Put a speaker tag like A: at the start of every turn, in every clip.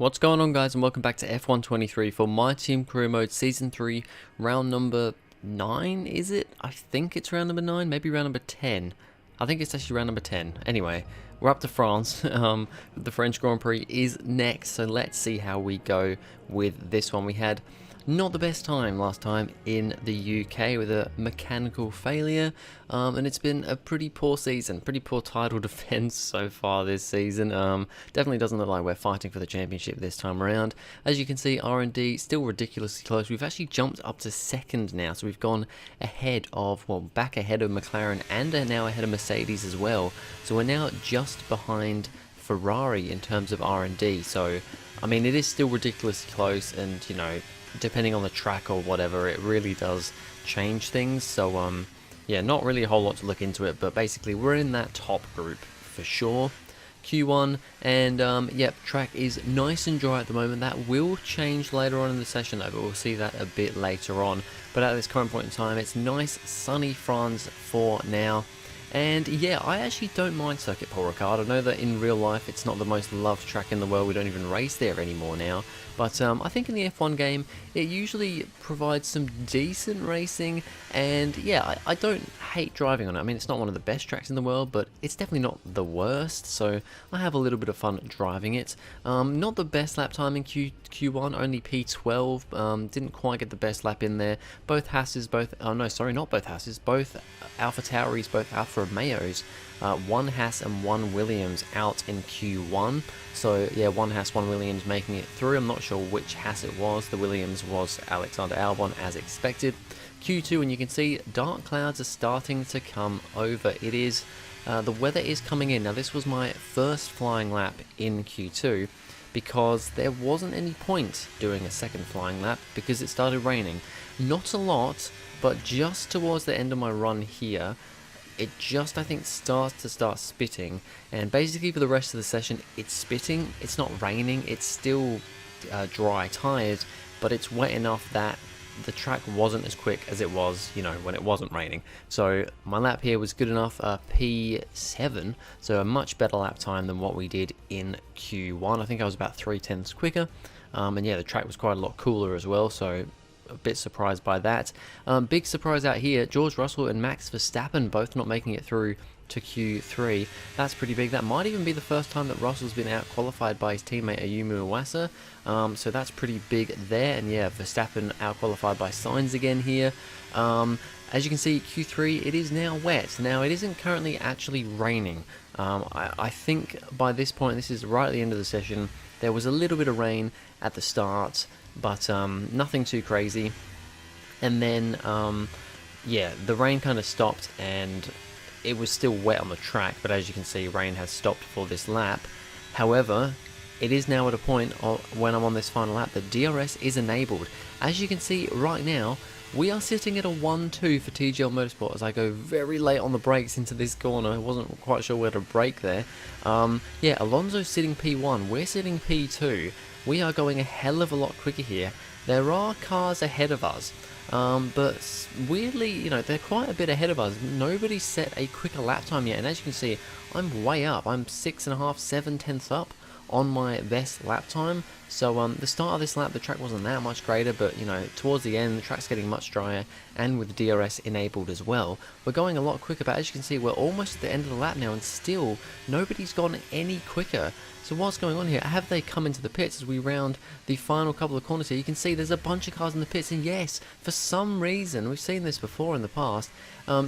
A: What's going on, guys, and welcome back to F123 for My Team Career Mode Season 3, round number 9, is it? I think it's round number 9, maybe round number 10. I think it's actually round number 10. Anyway, we're up to France. The French Grand Prix is next, so let's see how we go with this one. We had not the best time last time in the UK with a mechanical failure, and it's been a pretty poor season, pretty poor title defense so far this season. Definitely doesn't look like we're fighting for the championship this time around. As you can see, R&D still ridiculously close. We've actually jumped up to second now, so we've gone ahead of, well, back ahead of McLaren and are now ahead of Mercedes as well. So we're now just behind Ferrari in terms of R&D. So, I mean, it is still ridiculously close, and, you know, depending on the track or whatever, it really does change things. So yeah, not really a whole lot to look into it, but basically we're in that top group for sure. Q1, and yep, track is nice and dry at the moment. That will change later on in the session though, but we'll see that a bit later on. But at this current point in time, it's nice sunny France for now. And yeah, I actually don't mind Circuit Paul Ricard. I know that in real life it's not the most loved track in the world. We don't even race there anymore now. But I think in the F1 game, it usually provides some decent racing. And yeah, I don't hate driving on it. I mean, it's not one of the best tracks in the world, but it's definitely not the worst. So I have a little bit of fun driving it. Not the best lap time in Q1, only P12. Didn't quite get the best lap in there. Both Hasses, oh no, sorry, not both Hasses, both Alpha Tauris, both Alpha Romeos, one Haas and one Williams out in Q1. So yeah, one Haas, one Williams making it through. I'm not sure which Haas it was. The Williams was Alexander Albon as expected. Q2, and you can see dark clouds are starting to come over. It is, the weather is coming in. Now this was my first flying lap in Q2 because there wasn't any point doing a second flying lap because it started raining. Not a lot, but just towards the end of my run here, it just, I think, starts to start spitting, and basically for the rest of the session it's spitting. It's not raining, it's still dry tires, but it's wet enough that the track wasn't as quick as it was, you know, when it wasn't raining. So my lap here was good enough, P7, so a much better lap time than what we did in Q1. I think I was about 0.3 quicker, and yeah, the track was quite a lot cooler as well, so a bit surprised by that. Big surprise out here, George Russell and Max Verstappen both not making it through to Q3. That's pretty big. That might even be the first time that Russell's been out qualified by his teammate Ayumu Iwasa, so that's pretty big there. And yeah, Verstappen out qualified by Sainz again here. As you can see, Q3, it is now wet. Now, it isn't currently actually raining. I think by this point, this is right at the end of the session, there was a little bit of rain at the start, but nothing too crazy. And then, yeah, the rain kind of stopped, and it was still wet on the track, but as you can see, rain has stopped for this lap. However, it is now at a point when I'm on this final lap that DRS is enabled. As you can see right now, we are sitting at a 1-2 for TGL Motorsport as I go very late on the brakes into this corner. I wasn't quite sure where to brake there. Yeah, Alonso's sitting P1, we're sitting P2. We are going a hell of a lot quicker here. There are cars ahead of us, but weirdly, you know, they're quite a bit ahead of us. Nobody's set a quicker lap time yet, and as you can see, I'm way up. I'm 6.5, 7 tenths up on my best lap time. So the start of this lap, the track wasn't that much greater, but you know, towards the end, the track's getting much drier, and with the DRS enabled as well, we're going a lot quicker. But as you can see, we're almost at the end of the lap now, and still nobody's gone any quicker. So what's going on here? Have they come into the pits as we round the final couple of corners here? You can see there's a bunch of cars in the pits, and yes, for some reason, we've seen this before in the past,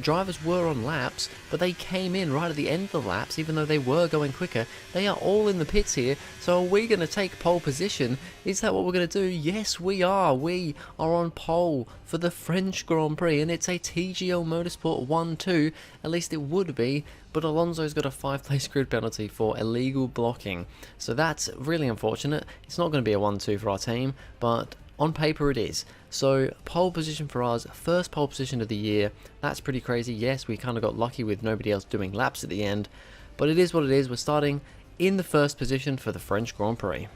A: drivers were on laps, but they came in right at the end of the laps, even though they were going quicker. They are all in the pits here, so are we going to take pole position? Is that what we're going to do? Yes, we are. We are on pole for the French Grand Prix, and it's a TGL Motorsport 1-2, at least it would be, but Alonso's got a 5-place grid penalty for illegal blocking, so that's really unfortunate. It's not going to be a 1-2 for our team, but on paper it is. So pole position for us, first pole position of the year. That's pretty crazy. Yes, we kind of got lucky with nobody else doing laps at the end, but it is what it is. We're starting in the first position for the French Grand Prix.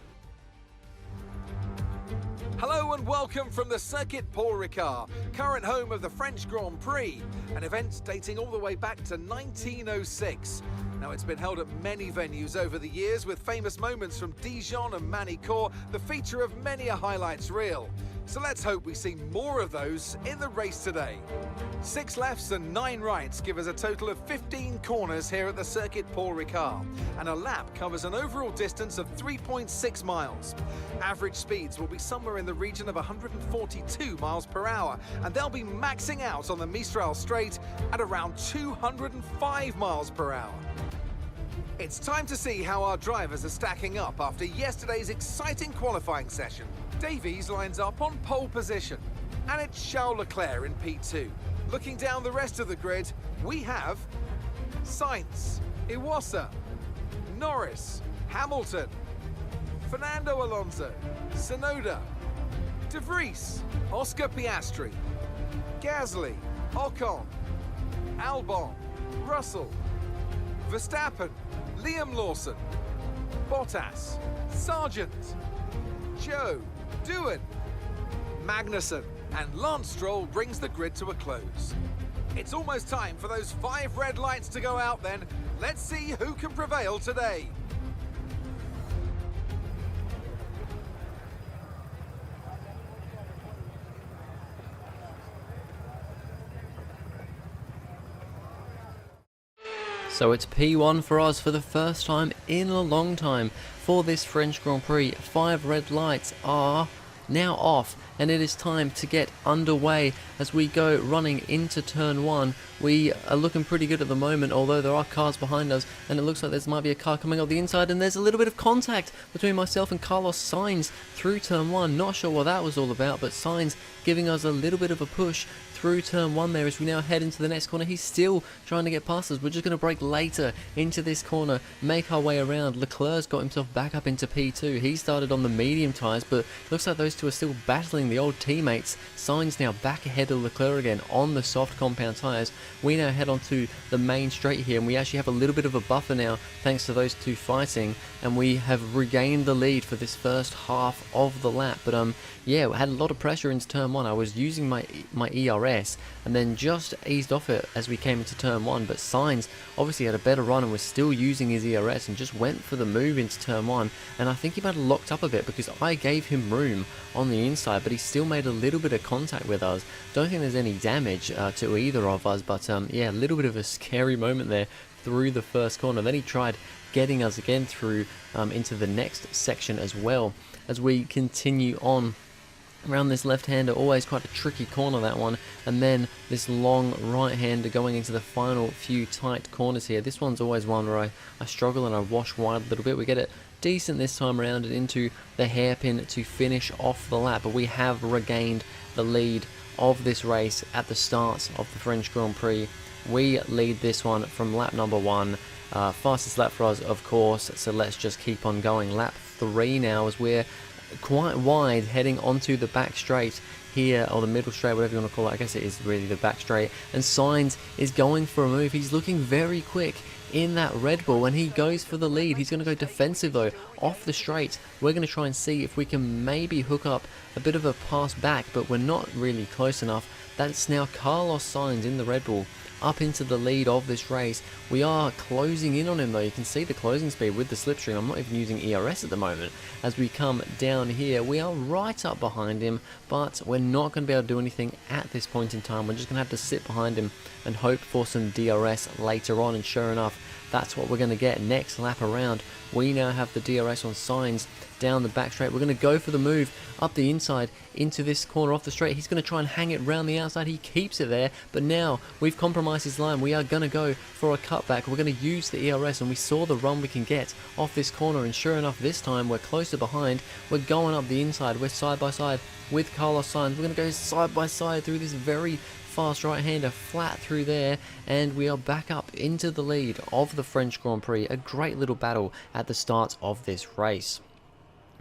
B: Hello and welcome from the Circuit Paul Ricard, current home of the French Grand Prix, an event dating all the way back to 1906. Now, it's been held at many venues over the years, with famous moments from Dijon and Manicourt the feature of many a highlights reel. So let's hope we see more of those in the race today. 6 lefts and 9 rights give us a total of 15 corners here at the Circuit Paul Ricard, and a lap covers an overall distance of 3.6 miles. Average speeds will be somewhere in the region of 142 miles per hour, and they'll be maxing out on the Mistral Straight at around 205 miles per hour. It's time to see how our drivers are stacking up after yesterday's exciting qualifying session. Davies lines up on pole position, and it's Charles Leclerc in P2. Looking down the rest of the grid, we have Sainz, Iwasa, Norris, Hamilton, Fernando Alonso, Tsunoda, De Vries, Oscar Piastri, Gasly, Ocon, Albon, Russell, Verstappen, Liam Lawson, Bottas, Sargent, Joe, Doohan, Magnussen, and Lance Stroll brings the grid to a close. It's almost time for those 5 red lights to go out then. Let's see who can prevail today.
A: So it's P1 for us for the first time in a long time for this French Grand Prix. 5 red lights are now off, and it is time to get underway as we go running into turn 1. We are looking pretty good at the moment, although there are cars behind us, and it looks like there might be a car coming up the inside, and there's a little bit of contact between myself and Carlos Sainz through turn 1. Not sure what that was all about, but Sainz giving us a little bit of a push through turn 1 there as we now head into the next corner. He's still trying to get past us. We're just going to brake later into this corner, make our way around. Leclerc's got himself back up into P2. He started on the medium tyres, but looks like those two are still battling the old teammates. Sainz now back ahead of Leclerc again on the soft compound tyres. We now head onto the main straight here, and we actually have a little bit of a buffer now thanks to those two fighting, and we have regained the lead for this first half of the lap. But yeah, we had a lot of pressure into turn 1. I was using my ERS and then just eased off it as we came into turn 1, but Sainz obviously had a better run and was still using his ERS and just went for the move into turn 1, and I think he might have locked up a bit because I gave him room on the inside, but he still made a little bit of contact with us. Don't think there's any damage to either of us, but yeah, a little bit of a scary moment there through the first corner. Then he tried getting us again through into the next section as well as we continue on around this left-hander. Always quite a tricky corner, that one, and then this long right-hander going into the final few tight corners here. This one's always one where I struggle and I wash wide a little bit. We get it decent this time around and into the hairpin to finish off the lap, but we have regained the lead of this race at the start of the French Grand Prix. We lead this one from lap number 1. Fastest lap for us, of course, so let's just keep on going. Lap 3 now as we're quite wide heading onto the back straight here, or the middle straight, whatever you want to call it. I guess it is really the back straight, and Sainz is going for a move. He's looking very quick in that Red Bull, and he goes for the lead. He's going to go defensive though off the straight. We're going to try and see if we can maybe hook up a bit of a pass back, but we're not really close enough. That's now Carlos Sainz in the Red Bull up into the lead of this race. We are closing in on him though. You can see the closing speed with the slipstream. I'm not even using ERS at the moment. As we come down here, we are right up behind him, but we're not going to be able to do anything at this point in time. We're just going to have to sit behind him and hope for some DRS later on, and sure enough, that's what we're going to get next lap around. We now have the DRS on Sainz down the back straight. We're going to go for the move up the inside into this corner off the straight. He's going to try and hang it round the outside. He keeps it there, but now we've compromised his line. We are going to go for a cutback. We're going to use the ERS, and we saw the run we can get off this corner, and sure enough, this time we're closer behind. We're going up the inside. We're side by side with Carlos Sainz. We're going to go side by side through this very fast right-hander, flat through there, and we are back up into the lead of the French Grand Prix. A great little battle at the start of this race.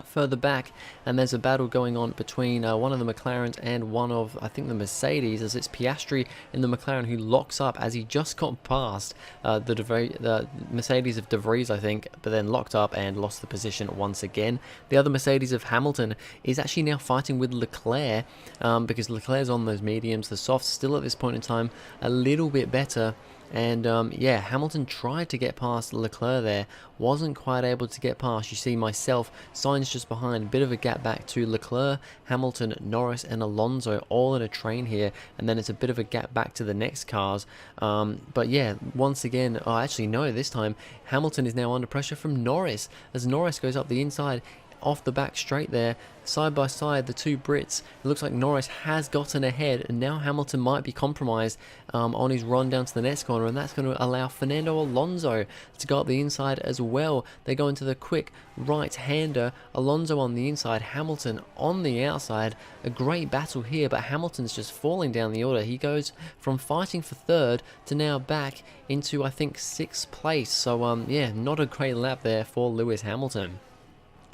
A: Further back, and there's a battle going on between one of the McLarens and one of, I think, the Mercedes, as it's Piastri in the McLaren who locks up as he just got past the Mercedes of De Vries, I think, but then locked up and lost the position once again. The other Mercedes of Hamilton is actually now fighting with Leclerc because Leclerc's on those mediums. The softs still at this point in time a little bit better And yeah, Hamilton tried to get past Leclerc there, wasn't quite able to get past. You see myself, Sainz just behind, bit of a gap back to Leclerc, Hamilton, Norris and Alonso all in a train here, and then it's a bit of a gap back to the next cars. But yeah, once again, oh actually no, this time Hamilton is now under pressure from Norris, as Norris goes up the inside, off the back straight there, side by side, the two Brits. It looks like Norris has gotten ahead, and now Hamilton might be compromised on his run down to the next corner, and that's going to allow Fernando Alonso to go up the inside as well. They go into the quick right-hander, Alonso on the inside, Hamilton on the outside. A great battle here, but Hamilton's just falling down the order. He goes from fighting for third to now back into, I think, 6th place. So yeah, not a great lap there for Lewis Hamilton.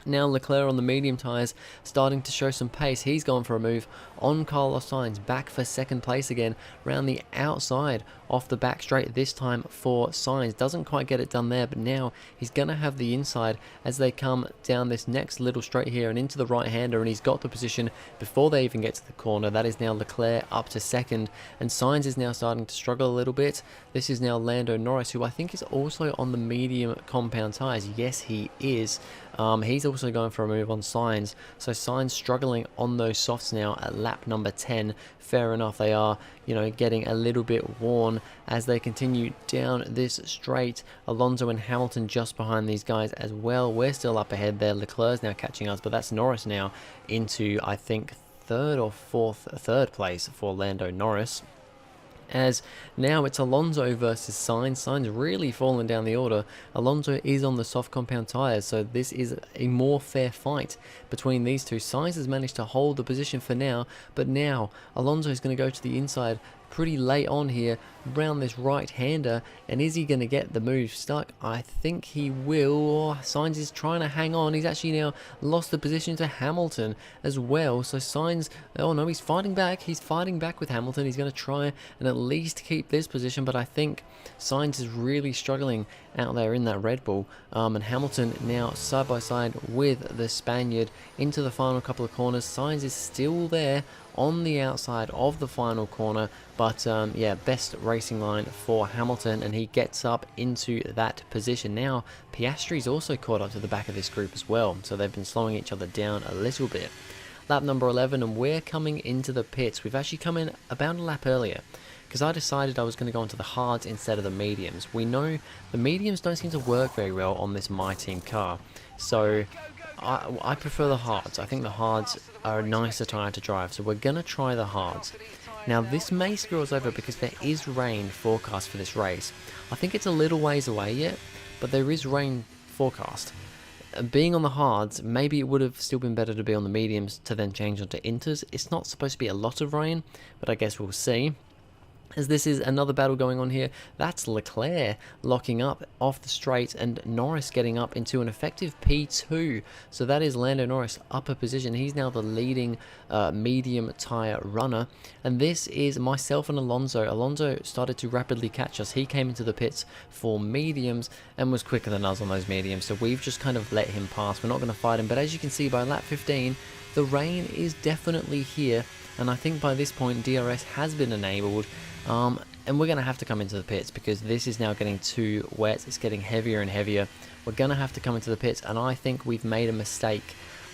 A: Now Leclerc on the medium tyres starting to show some pace. He's gone for a move on Carlos Sainz, back for 2nd place again, round the outside off the back straight this time for Sainz. Doesn't quite get it done there, but now he's going to have the inside as they come down this next little straight here and into the right-hander, and he's got the position before they even get to the corner. That is now Leclerc up to 2nd, and Sainz is now starting to struggle a little bit. This is now Lando Norris, who I think is also on the medium compound tyres. Yes, he is. He's also going for a move on Sainz, so Sainz struggling on those softs now at lap number 10. Fair enough, they are, you know, getting a little bit worn as they continue down this straight. Alonso and Hamilton just behind these guys as well. We're still up ahead there. Leclerc's now catching us, but that's Norris now into, I think, 3rd or 3rd place for Lando Norris. As now it's Alonso versus Sainz. Sainz really falling down the order. Alonso is on the soft compound tyres, so this is a more fair fight between these two. Sainz has managed to hold the position for now, but now Alonso is going to go to the inside pretty late on here, round this right-hander, and is he going to get the move stuck? I think he will. Sainz is trying to hang on. He's actually now lost the position to Hamilton as well, so Sainz, oh no, he's fighting back. He's fighting back with Hamilton. He's going to try and at least keep this position, but I think Sainz is really struggling out there in that Red Bull, and Hamilton now side by side with the Spaniard into the final couple of corners. Sainz is still there on the outside of the final corner, but yeah, best racing line for Hamilton, and he gets up into that position. Now Piastri's also caught up to the back of this group as well, so they've been slowing each other down a little bit. Lap number 11, and we're coming into the pits. We've actually come in about a lap earlier because I decided I was going to go into the hards instead of the mediums. We know the mediums don't seem to work very well on this My Team car, so I prefer the hards. I think the hards are a nicer tyre to drive, so we're going to try the hards. Now this may screw us over because there is rain forecast for this race. I think it's a little ways away yet, but there is rain forecast. Being on the hards, maybe it would have still been better to be on the mediums to then change onto inters. It's not supposed to be a lot of rain, but I guess we'll see. As this is another battle going on here, that's Leclerc locking up off the straight and Norris getting up into an effective P2. So that is Lando Norris up a position. He's now the leading medium tyre runner. And this is myself and Alonso. Alonso started to rapidly catch us. He came into the pits for mediums and was quicker than us on those mediums. So we've just kind of let him pass. We're not going to fight him. But as you can see by lap 15, the rain is definitely here. And I think by this point DRS has been enabled. And we're going to have to come into the pits because this is now getting too wet. It's getting heavier and heavier. We're going to have to come into the pits, and I think we've made a mistake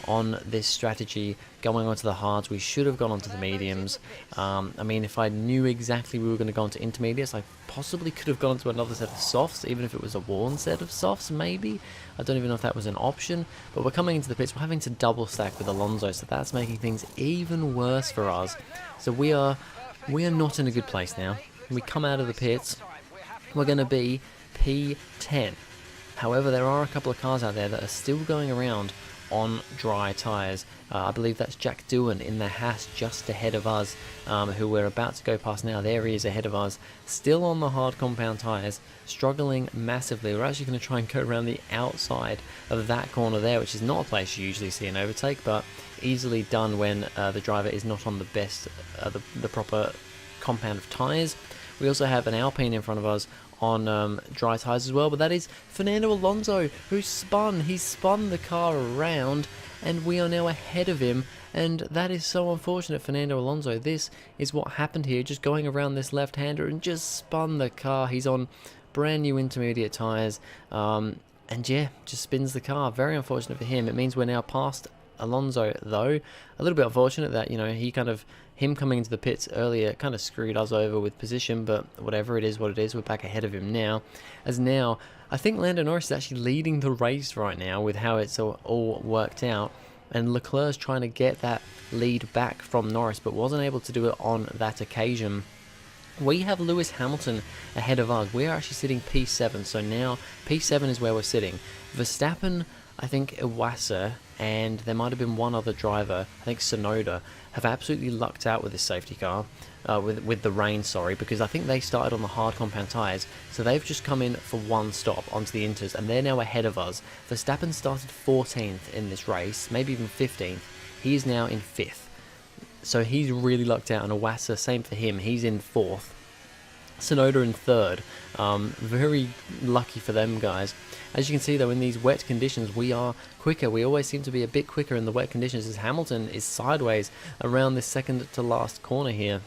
A: on this strategy going onto the hards. We should have gone onto the mediums. I mean, if I knew exactly we were going to go into intermediates, I possibly could have gone to another set of softs, even if it was a worn set of softs, maybe. I don't even know if that was an option, but we're coming into the pits. We're having to double stack with Alonso, so that's making things even worse for us. So we are not in a good place now. When we come out of the pits, we're going to be P10. However, there are a couple of cars out there that are still going around on dry tyres. I believe that's Jack Doohan in the Haas just ahead of us, who we're about to go past now. There he is ahead of us, still on the hard compound tyres, struggling massively. We're actually going to try and go around the outside of that corner there, which is not a place you usually see an overtake, but easily done when the driver is not on the best, the proper compound of tyres. We also have an Alpine in front of us on dry tyres as well, but that is Fernando Alonso who spun. He spun the car around and we are now ahead of him, and that is so unfortunate. Fernando Alonso, this is what happened here, just going around this left-hander and just spun the car. He's on brand new intermediate tyres, and yeah, just spins the car. Very unfortunate for him. It means we're now past Alonso, though. A little bit unfortunate that, you know, him coming into the pits earlier kind of screwed us over with position, but whatever, it is what it is. We're back ahead of him now. As now, I think Lando Norris is actually leading the race right now with how it's all worked out, and Leclerc's trying to get that lead back from Norris, but wasn't able to do it on that occasion. We have Lewis Hamilton ahead of us. We are actually sitting P7, so now P7 is where we're sitting. Verstappen, I think Iwasa, and there might have been one other driver, I think Tsunoda, have absolutely lucked out with this safety car, with the rain, sorry, because I think they started on the hard compound tyres, so they've just come in for one stop onto the Inters, and they're now ahead of us. Verstappen started 14th in this race, maybe even 15th. He is now in 5th. So he's really lucked out, and Iwasa, same for him, he's in 4th. Tsunoda in 3rd. Very lucky for them guys. As you can see though, in these wet conditions we are quicker. We always seem to be a bit quicker in the wet conditions, as Hamilton is sideways around this second to last corner here.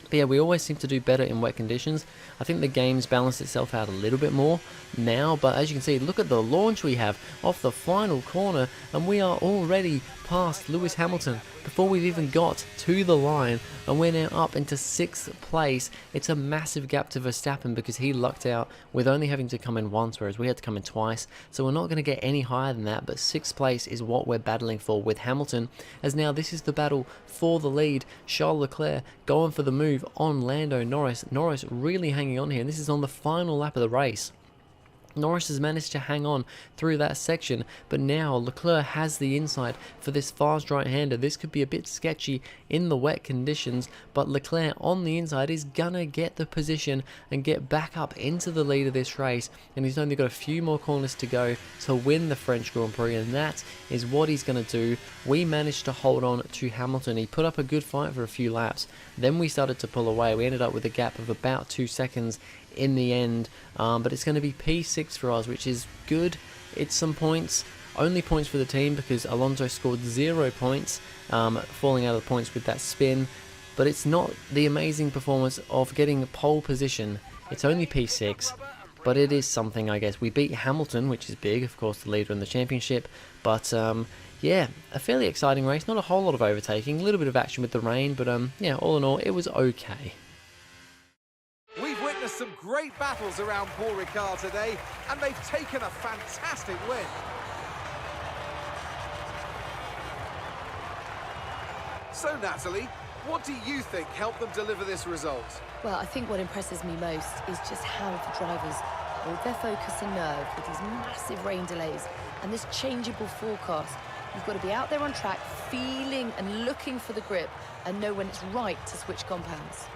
A: But yeah, we always seem to do better in wet conditions. I think the game's balanced itself out a little bit more now, but as you can see, look at the launch we have off the final corner, and we are already past Lewis Hamilton before we've even got to the line, and we're now up into 6th place. It's a massive gap to Verstappen because he lucked out with only having to come in once, whereas we had to come in twice, so we're not going to get any higher than that. But 6th place is what we're battling for with Hamilton, as now this is the battle for the lead. Charles Leclerc going for the move on Lando Norris. Norris really hanging on here, and this is on the final lap of the race. Norris has managed to hang on through that section, but now Leclerc has the inside for this fast right-hander. This could be a bit sketchy in the wet conditions, but Leclerc on the inside is gonna get the position and get back up into the lead of this race, and he's only got a few more corners to go to win the French Grand Prix, and that is what he's gonna do. We managed to hold on to Hamilton. He put up a good fight for a few laps, then we started to pull away. We ended up with a gap of about 2 seconds in the end, but it's going to be P6 for us, which is good. It's some points, only points for the team because Alonso scored 0 points, falling out of the points with that spin, but it's not the amazing performance of getting pole position. It's only P6, but it is something, I guess. We beat Hamilton, which is big, of course, the leader in the championship, but yeah, a fairly exciting race. Not a whole lot of overtaking, a little bit of action with the rain, but yeah, all in all, it was okay.
B: Some great battles around Paul Ricard today, and they've taken a fantastic win. So Natalie, what do you think helped them deliver this result?
C: Well, I think what impresses me most is just how the drivers hold their focus and nerve with these massive rain delays and this changeable forecast. You've got to be out there on track, feeling and looking for the grip, and know when it's right to switch compounds.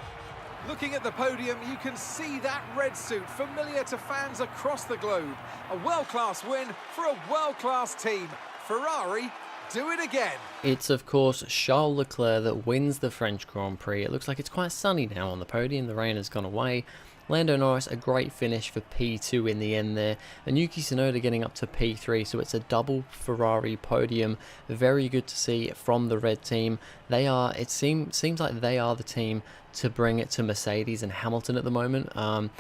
B: Looking at the podium, you can see that red suit familiar to fans across the globe. A world-class win for a world-class team. Ferrari, do it again.
A: It's, of course, Charles Leclerc that wins the French Grand Prix. It looks like it's quite sunny now on the podium. The rain has gone away. Lando Norris, a great finish for P2 in the end there, and Yuki Tsunoda getting up to P3, so it's a double Ferrari podium. Very good to see from the red team. They are, it seems like they are the team to bring it to Mercedes and Hamilton at the moment. I'm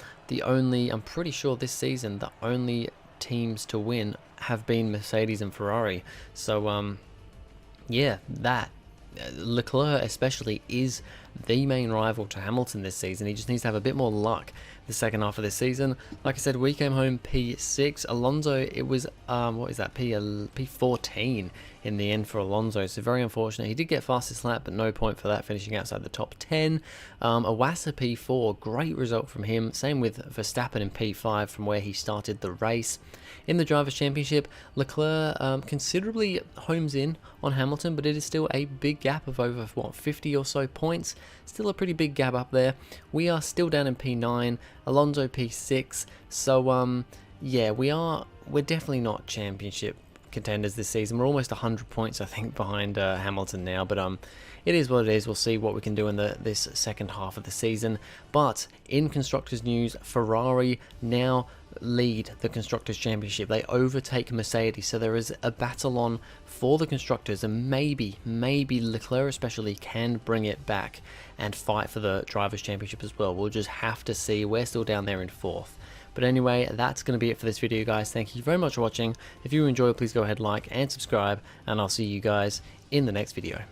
A: pretty sure this season, the only teams to win have been Mercedes and Ferrari. So, yeah, that Leclerc especially is the main rival to Hamilton this season. He just needs to have a bit more luck the second half of this season. Like I said, we came home P6. Alonso, it was what is that, P14 in the end for Alonso, so very unfortunate. He did get fastest lap, but no point for that, finishing outside the top 10. Iwasa P4, great result from him. Same with Verstappen in P5 from where he started the race. In the Drivers' Championship, Leclerc considerably homes in on Hamilton, but it is still a big gap of over, what, 50 or so points. Still a pretty big gap up there. We are still down in P9, Alonso P6, so yeah, we're definitely not championship contenders this season. We're almost 100 points, I think, behind Hamilton now, but it is what it is. We'll see what we can do in this second half of the season. But in Constructors news, Ferrari now lead the Constructors Championship. They overtake Mercedes, so there is a battle on for the Constructors, and maybe Leclerc especially can bring it back and fight for the Drivers' Championship as well. We'll just have to see. We're still down there in 4th. But anyway, that's going to be it for this video, guys. Thank you very much for watching. If you enjoyed, please go ahead, like and subscribe, and I'll see you guys in the next video.